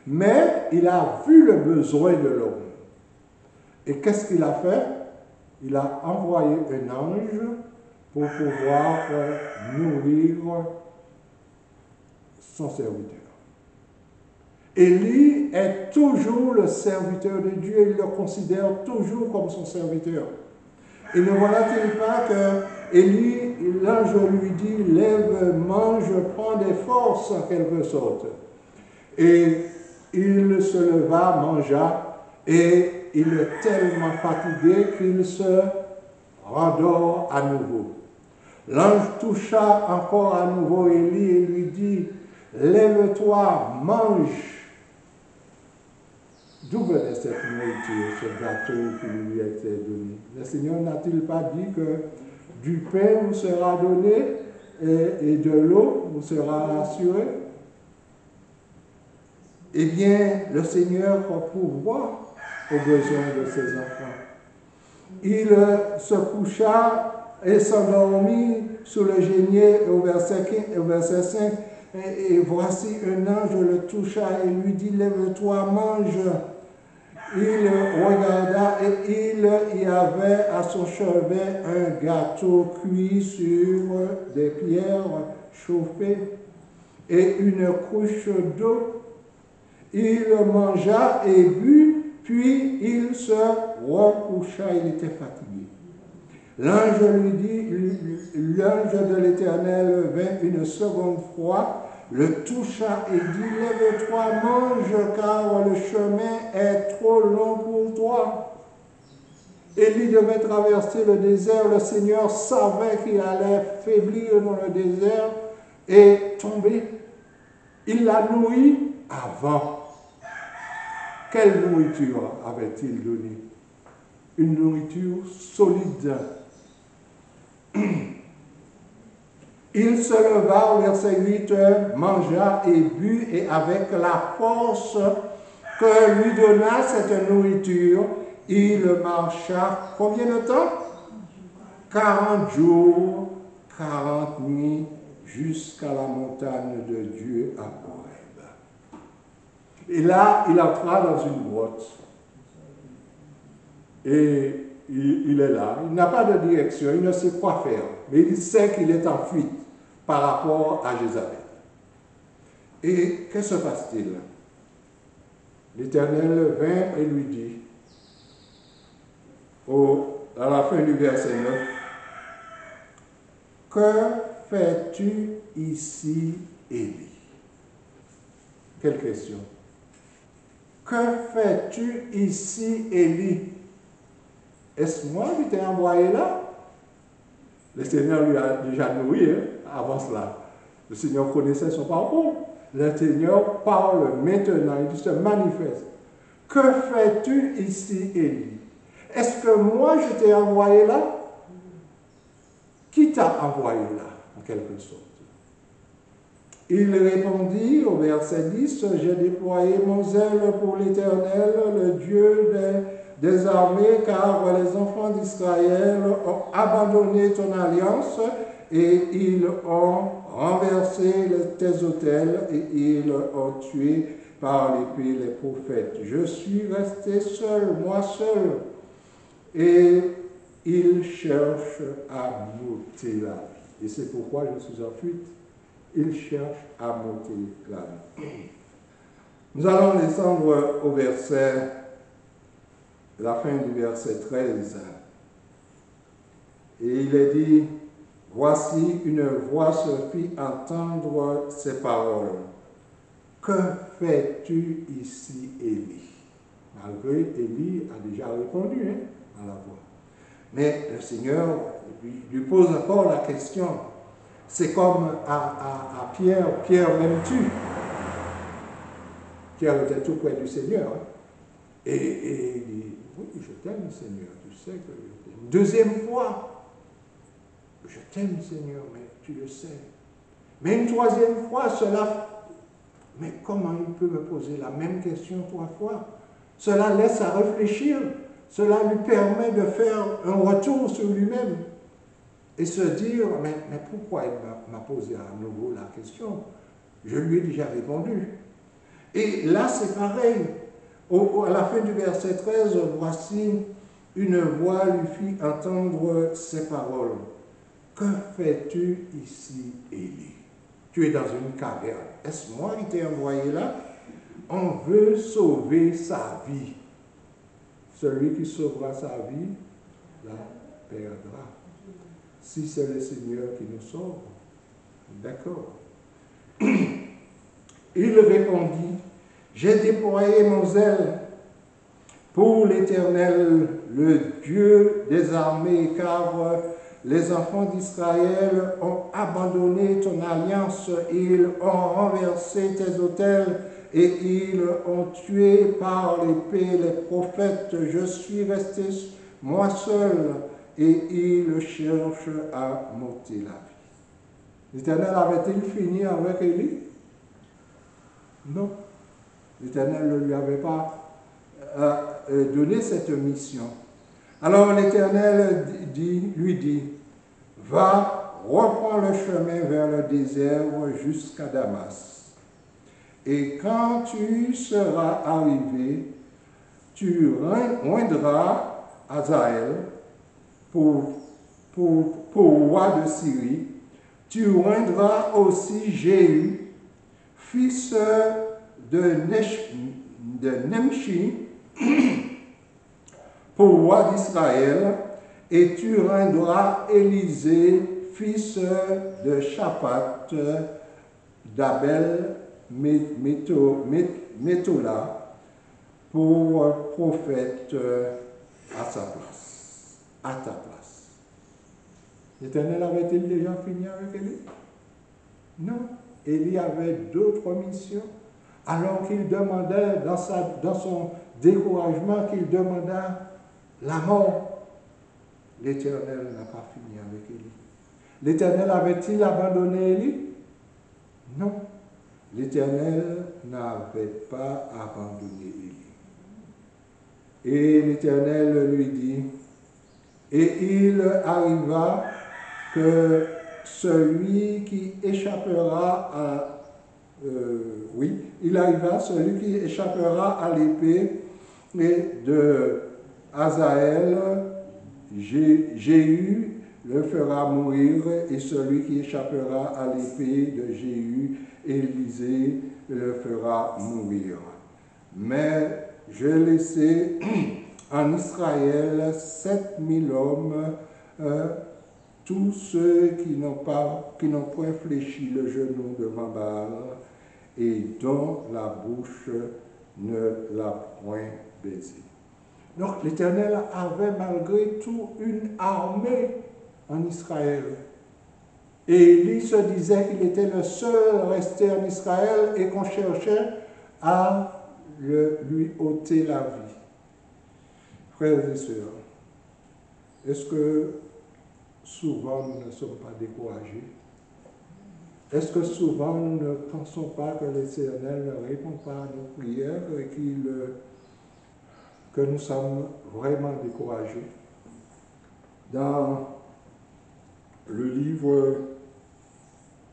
Speaker 2: Mais il a vu le besoin de l'homme. Et qu'est-ce qu'il a fait? Il a envoyé un ange pour pouvoir nourrir son serviteur. Élie est toujours le serviteur de Dieu, il le considère toujours comme son serviteur. Et ne voilà-t-il pas que Élie, l'ange lui dit, lève, mange, prends des forces en quelque sorte. Et il se leva, mangea, et il est tellement fatigué qu'il se rendort à nouveau. L'ange toucha encore à nouveau Élie et lui dit, lève-toi, mange. D'où venait cette nourriture, ce gâteau qui lui était donné? Le Seigneur n'a-t-il pas dit que du pain vous sera donné et de l'eau vous sera assuré? Eh bien, le Seigneur pourvoit aux besoins de ses enfants. Il se coucha et s'endormit sous le génier au verset 5. Et voici un ange le toucha et lui dit, lève-toi, mange. Il regarda et il y avait à son chevet un gâteau cuit sur des pierres chauffées et une couche d'eau. Il mangea et but, puis il se recoucha, il était fatigué. L'ange de l'Éternel vint une seconde fois, le toucha et dit, lève-toi, mange, car le chemin est trop long pour toi. Élie devait traverser le désert, le Seigneur savait qu'il allait faiblir dans le désert et tomber. Il l'a nourri avant. Quelle nourriture avait-il donné? Une nourriture solide. Il se leva au verset 8, mangea et but, et avec la force que lui donna cette nourriture, il marcha combien de temps? 40 jours, 40 nuits, jusqu'à la montagne de Dieu à Horeb. Et là, il entra dans une grotte. Et il est là, il n'a pas de direction, il ne sait quoi faire, mais il sait qu'il est en fuite par rapport à Jézabel. Et que se passe-t-il? l'Éternel vint et lui dit, à la fin du verset 9, « Que fais-tu ici, Élie ?» Quelle question? « Que fais-tu ici, Élie ?» Est-ce moi qui t'ai envoyé là? Le Seigneur lui a déjà nourri avant cela. Le Seigneur connaissait son parcours. Le Seigneur parle maintenant, il se manifeste. « Que fais-tu ici, Élie? Est-ce que moi je t'ai envoyé là? » Qui t'a envoyé là, en quelque sorte? Il répondit au verset 10, « J'ai déployé mon zèle pour l'Éternel, le Dieu des armées, car les enfants d'Israël ont abandonné ton alliance et ils ont renversé tes autels et ils ont tué par l'épée les prophètes. Je suis resté seul, moi seul, et ils cherchent à m'ôter la vie. Et c'est pourquoi je suis en fuite. Ils cherchent à m'ôter la vie. » Nous allons descendre au verset, la fin du verset 13. Et il est dit, « Voici une voix se fit entendre ces paroles. Que fais-tu ici, Élie? » Malgré Élie a déjà répondu à la voix. Mais le Seigneur lui pose encore la question. C'est comme à Pierre. Pierre, m'aimes-tu? Pierre était tout près du Seigneur. Et il dit, oui, je t'aime, Seigneur, tu sais que je t'aime. Deuxième fois, je t'aime, Seigneur, mais tu le sais. Mais une troisième fois, mais comment il peut me poser la même question 3 fois? Cela laisse à réfléchir. Cela lui permet de faire un retour sur lui-même et se dire, mais pourquoi il m'a posé à nouveau la question? Je lui ai déjà répondu. Et là, c'est pareil. À la fin du verset 13, voici une voix lui fit entendre ces paroles. Que fais-tu ici, Élie? Tu es dans une caverne. Est-ce moi qui t'ai envoyé là? On veut sauver sa vie. Celui qui sauvera sa vie, la perdra. Si c'est le Seigneur qui nous sauve, d'accord. Il répondit, j'ai déployé mon zèle pour l'Éternel, le Dieu des armées, car les enfants d'Israël ont abandonné ton alliance, ils ont renversé tes autels et ils ont tué par l'épée les prophètes. Je suis resté moi seul et ils cherchent à m'ôter la vie. L'Éternel avait-il fini avec Élie? Non. L'Éternel ne lui avait pas donné cette mission. Alors l'Éternel lui dit, va, reprends le chemin vers le désert jusqu'à Damas. Et quand tu seras arrivé, tu oindras Hazaël pour roi de Syrie. Tu oindras aussi Jéhu, fils de Nimshi, pour roi d'Israël, et tu rendras Élisée, fils de Shaphat, d'Abel Métola, pour prophète à sa place, à ta place. L'Éternel avait-il déjà fini avec Élie? Non. Élie avait d'autres missions. Alors qu'il demandait, dans son découragement, qu'il demanda la mort, l'Éternel n'a pas fini avec Élie. L'Éternel avait-il abandonné Élie? Non. L'Éternel n'avait pas abandonné Élie. Et l'Éternel lui dit, et il arriva que celui qui échappera à l'épée de Hazaël, Jéhu le fera mourir, et celui qui échappera à l'épée de Jéhu, Élisée le fera mourir. mais j'ai laissé en Israël 7000 hommes, tous ceux qui n'ont point fléchi le genou devant Baal et dont la bouche ne l'a point baisé. Donc l'Éternel avait malgré tout une armée en Israël. Et Élie se disait qu'il était le seul resté en Israël et qu'on cherchait à lui ôter la vie. Frères et sœurs, est-ce que souvent nous ne sommes pas découragés? Est-ce que souvent nous ne pensons pas que l'Éternel ne répond pas à nos prières et que nous sommes vraiment découragés? Dans le livre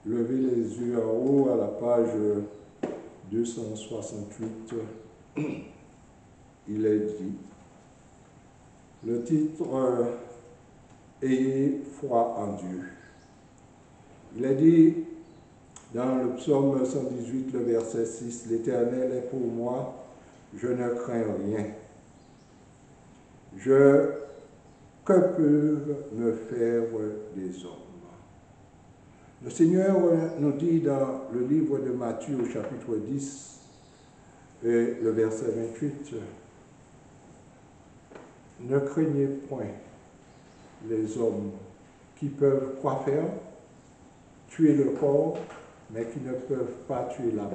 Speaker 2: Levez les yeux en haut à la page 268, il est dit, le titre Ayez foi en Dieu. Il est dit dans le psaume 118, le verset 6, l'Éternel est pour moi, je ne crains rien. Que peuvent me faire des hommes? Le Seigneur nous dit dans le livre de Matthieu au chapitre 10 et le verset 28, ne craignez point les hommes qui peuvent quoi faire? Tuer le corps, mais qui ne peuvent pas tuer l'âme,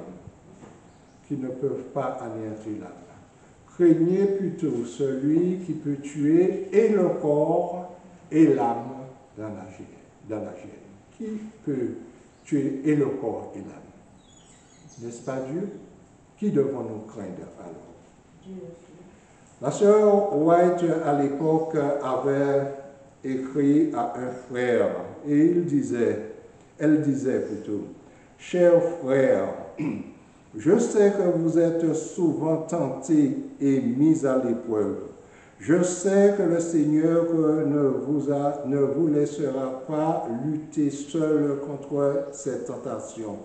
Speaker 2: qui ne peuvent pas anéantir l'âme. Craignez plutôt celui qui peut tuer et le corps et l'âme dans la géhenne. Qui peut tuer et le corps et l'âme? N'est-ce pas Dieu? Qui devons-nous craindre alors? Dieu. La sœur White, à l'époque, avait écrit à un frère et elle disait plutôt, « Cher frère, je sais que vous êtes souvent tentés et mis à l'épreuve. Je sais que le Seigneur ne vous laissera pas lutter seul contre ces tentations.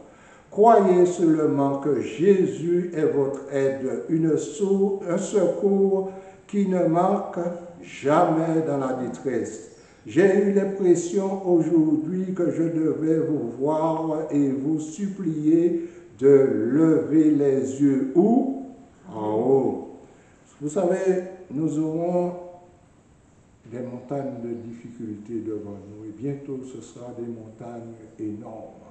Speaker 2: Croyez seulement que Jésus est votre aide, un secours qui ne manque jamais dans la détresse. J'ai eu l'impression aujourd'hui que je devais vous voir et vous supplier de lever les yeux où? En haut. Vous savez, nous aurons des montagnes de difficultés devant nous et bientôt ce sera des montagnes énormes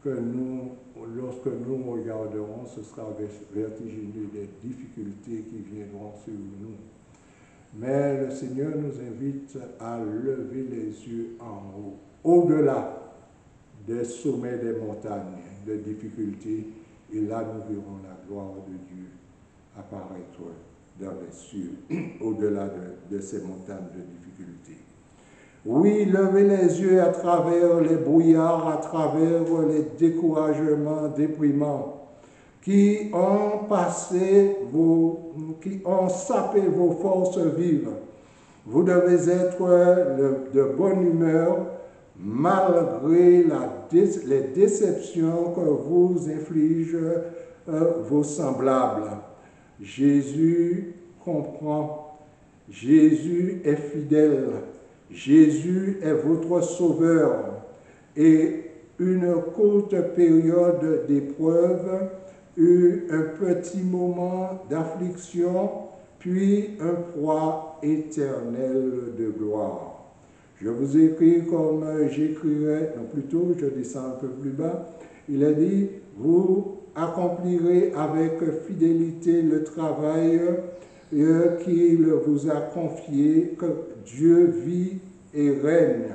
Speaker 2: que lorsque nous regarderons, ce sera vertigineux des difficultés qui viendront sur nous. Mais le Seigneur nous invite à lever les yeux en haut, au-delà des sommets des montagnes de difficultés, et là nous verrons la gloire de Dieu apparaître dans les cieux, au-delà de ces montagnes de difficultés. Oui, levez les yeux à travers les brouillards, à travers les découragements déprimants qui ont sapé vos forces vives. Vous devez être de bonne humeur malgré les déceptions que vous infligent vos semblables. Jésus comprend, Jésus est fidèle, Jésus est votre sauveur et une courte période d'épreuve, un petit moment d'affliction, puis un poids éternel de gloire. Je vous écris comme j'écrirais, non plutôt, je descends un peu plus bas, il a dit, vous accomplirez avec fidélité le travail qu'il vous a confié, que Dieu vit et règne.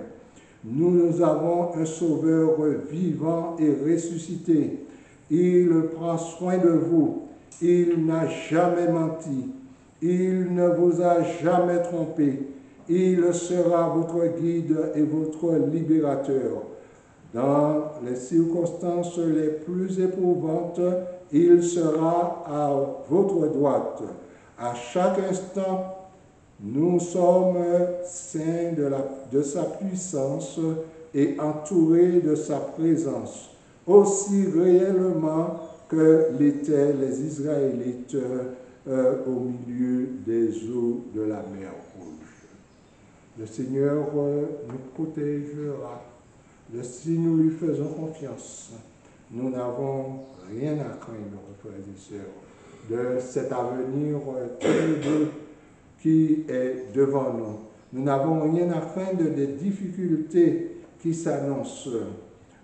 Speaker 2: Nous avons un Sauveur vivant et ressuscité. Il prend soin de vous. Il n'a jamais menti. Il ne vous a jamais trompé. Il sera votre guide et votre libérateur. Dans les circonstances les plus éprouvantes, il sera à votre droite. À chaque instant, nous sommes saints de sa puissance et entourés de sa présence, aussi réellement que l'étaient les Israélites au milieu des eaux de la mer Rouge. Le Seigneur nous protégera. Si nous lui faisons confiance, nous n'avons rien à craindre, frères et sœurs, de cet avenir terrible qui est devant nous. Nous n'avons rien à craindre des difficultés qui s'annoncent.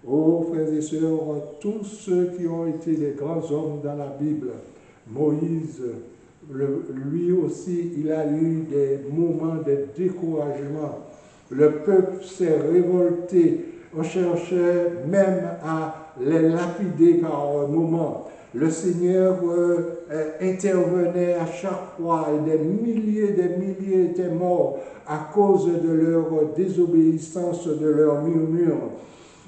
Speaker 2: Oh, frères et sœurs, tous ceux qui ont été des grands hommes dans la Bible, Moïse, lui aussi, il a eu des moments de découragement. Le peuple s'est révolté. On cherchait même à les lapider par moments. Le Seigneur intervenait à chaque fois et des milliers étaient morts à cause de leur désobéissance, de leur murmure.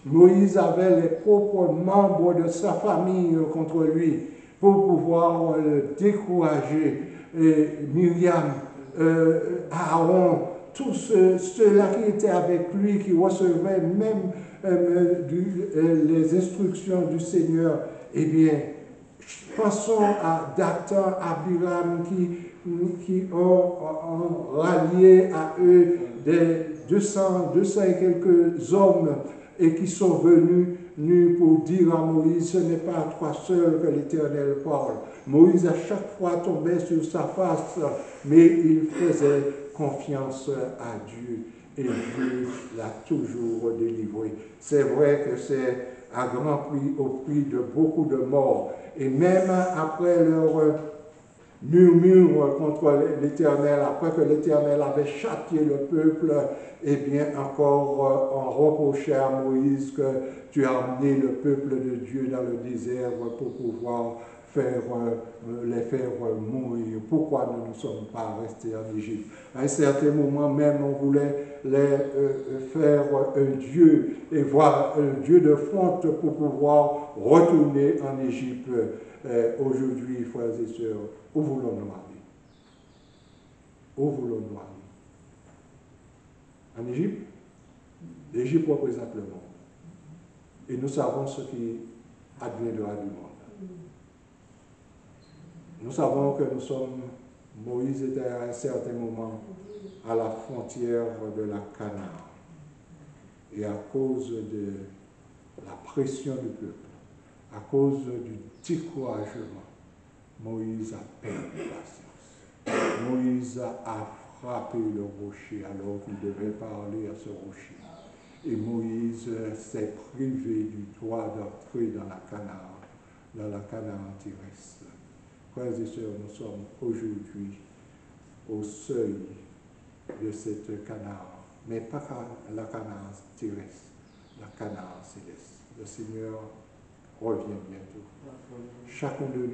Speaker 2: Moïse avait les propres membres de sa famille contre lui pour pouvoir le décourager. Et Myriam, Aaron, tous ceux-là qui étaient avec lui, qui recevaient même les instructions du Seigneur, eh bien, pensons à Dathan, à Abiram, qui ont rallié à eux des 200 et quelques hommes et qui sont venus pour dire à Moïse, ce n'est pas à toi seul que l'Éternel parle. Moïse à chaque fois tombait sur sa face, mais il faisait confiance à Dieu et Dieu l'a toujours délivré. C'est vrai que c'est à grand prix, au prix de beaucoup de morts. Et même après leur murmure contre l'Éternel, après que l'Éternel avait châtié le peuple, eh bien encore on reprochait à Moïse que tu as emmené le peuple de Dieu dans le désert pour pouvoir les faire mourir. Pourquoi nous ne sommes pas restés en Égypte? À un certain moment même, on voulait les faire un Dieu et voir un Dieu de fonte pour pouvoir retourner en Égypte. Aujourd'hui, frères et sœurs, où voulons-nous aller? Où voulons-nous aller? En Égypte? L'Égypte représente le monde. Et nous savons ce qui adviendra du monde. Nous savons que Moïse était à un certain moment à la frontière de la Canaan. Et à cause de la pression du peuple, à cause du découragement, Moïse a perdu patience. Moïse a frappé le rocher alors qu'il devait parler à ce rocher. Et Moïse s'est privé du droit d'entrer dans la Canaan terrestre. Frères et sœurs, nous sommes aujourd'hui au seuil de cette Canaan, mais pas la Canaan terrestre, la Canaan céleste. Le Seigneur revient bientôt. Chacun de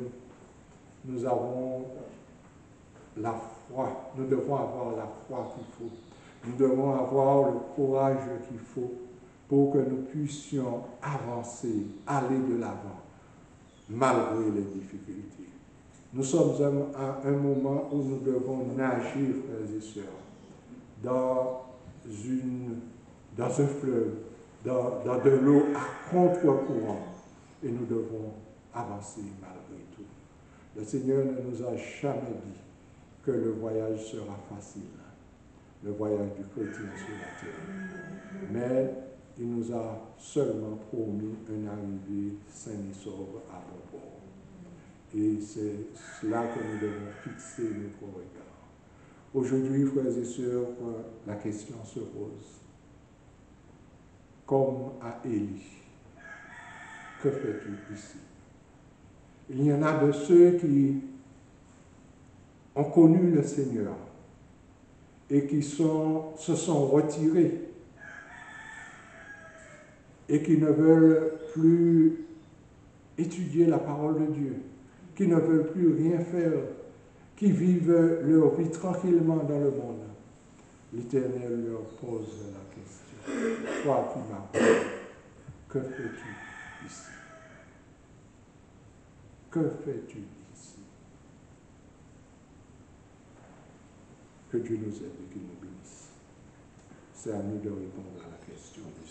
Speaker 2: nous avons la foi, nous devons avoir la foi qu'il faut. Nous devons avoir le courage qu'il faut pour que nous puissions avancer, aller de l'avant, malgré les difficultés. Nous sommes à un moment où nous devons nager, frères et sœurs, dans un fleuve, dans de l'eau à contre-courant. Et nous devons avancer malgré tout. Le Seigneur ne nous a jamais dit que le voyage sera facile, le voyage du chrétien sur la terre. Mais il nous a seulement promis une arrivée saine et sauve à bon port. Et c'est là que nous devons fixer notre regard. Aujourd'hui, frères et sœurs, la question se pose. Comme à Élie, que fais-tu ici? Il y en a de ceux qui ont connu le Seigneur et qui se sont retirés et qui ne veulent plus étudier la parole de Dieu, qui ne veulent plus rien faire, qui vivent leur vie tranquillement dans le monde. L'Éternel leur pose la question. Toi qui m'as, que fais-tu ici? Que fais-tu ici? Que Dieu nous aide et qu'il nous bénisse. C'est à nous de répondre à la question du